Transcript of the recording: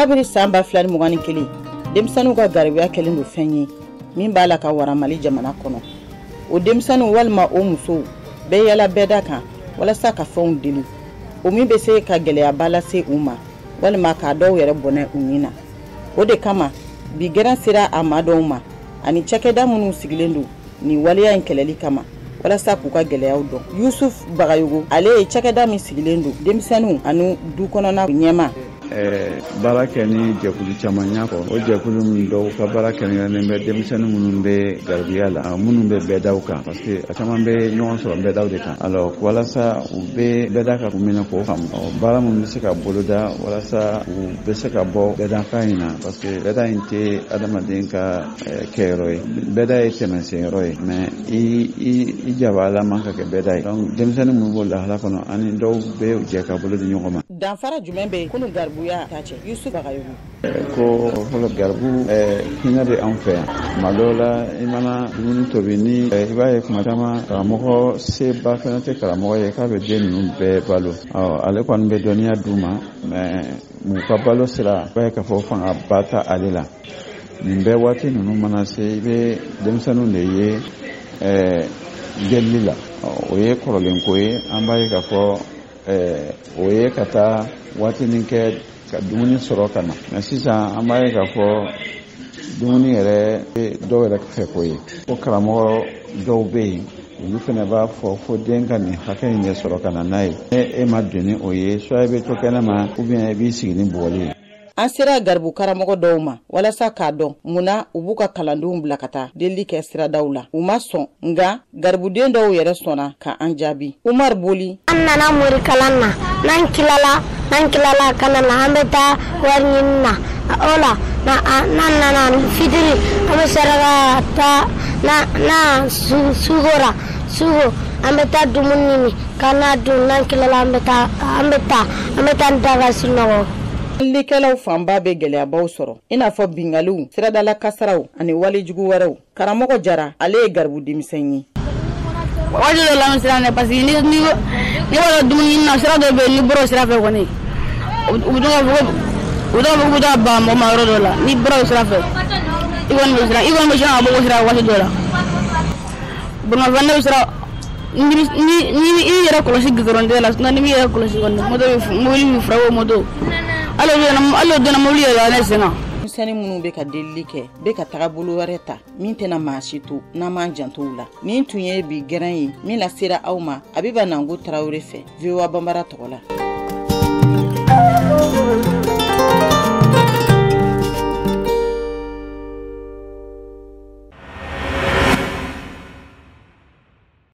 kabiri samba filani mugani kelen demsanu ka garibuya kelen do fenye min bala ka wara Mali jamana kono o demsanu walma o muso be yala beda kan wala sa ka fon deli o min be se ka geleya bala se uma walma ka daw yere bone unina o de kama bi geran sira amado uma ani chakeda munu sigilendo ni waliya en keleli kama wala sa ku ka geleya do Yusuf Bagayugo ale chakeda mi sigilendo demsanu anu du kono na nyema baraka ni jekulu chamanya ko o jekulu mun do ka baraka ni ne demisanu munun be garbiyala munun be bedawka parce que atama be nyon so be dawde kan alors wala sa u be bedaka ko mina ko fam bara mun be se ka boloda wala sa u be se ka bo bedaka ina parce que beda inte adama den ka keroy beda ite men se roy mais i jabala manka ke beda donc demisanu mun bo la hala kono ani do be jeka boloda nyoma dan fara jumembe kunu garbuya tace Yusuf Bagayugo ko holo garbu hina be an fe malola imana duni tobini ibaye kuma tama karamoko se ba fenate karamoko ye ka be den be balo ale kwan be doniya duma mu ka balo sira ba ka fo fan abata alila nimbe wati nunu mana se be demsanu ne ye gelila o ye korolen ko ye ambaye ka fo o ye kata wati ninke ka dumuni sɔrɔ kana mais sisan an b'a ye k'a fɔ dumuni yɛrɛ dɔw yɛrɛ fɛ ko ye ko karamɔgɔ dɔw bɛ yen olu fana b'a fɔ fo den ka nin hakɛ in de sɔrɔ ka na n'a ye e ma don ni o ye soit i bɛ to kɛnɛma ou bien i b'i sigi ni bɔgɔli ye. An sera garbu karamɔgɔ dɔw ma walasa k'a dɔn munna u b'u ka kalandenw bila ka taa delili kɛ siradaw la u ma sɔn nka garibuden dɔw yɛrɛ sɔnna ka an jaabi. Umar Boli an nana mori kalan na n'an kilala kana na an bɛ taa wari ɲini na o la n'an nana fitiri an bɛ saraka taa na sugora an bɛ taa dumuni ɲini ka n'a dun n'an kilala an bɛ taa n daga sunɔgɔ. Likɛlaw fanba bɛ gɛlɛyabaw sɔrɔ i n'a fɔ bingaliw siradala kasaraw ani walijugu wɛrɛw karamɔgɔ Jara ale ye garibu denmisɛn ye. Waati dɔ la an siran dɛ parce que ni b'a dɔn dumuni na sira dɔ bɛ yen ni bɔra sira fɛ kɔni u bɛ to ka ban mɔgɔ ma yɔrɔ dɔ la ni bɔra sira fɛ i kɔni bɛ siran ka bɔ sira waati dɔ la bolimafɛn ne bɛ siran ni i yɛrɛ kɔlɔsi gidɔrɔnden la ni mi yɛrɛ kɔlɔsi kɔni mobili bɛ fura o moto hali o donna mobili yɛrɛ ne sen na. Denmisɛnnin minnu bɛ ka delili kɛ bɛ ka taga bolo wɛrɛ ta min tɛna maa si to n'an m'an janto u la nin tun ye bi gɛrɛn ye min lasera aw ma Abiba Nango Tarawele fɛ VOA Bambara tɔgɔ la.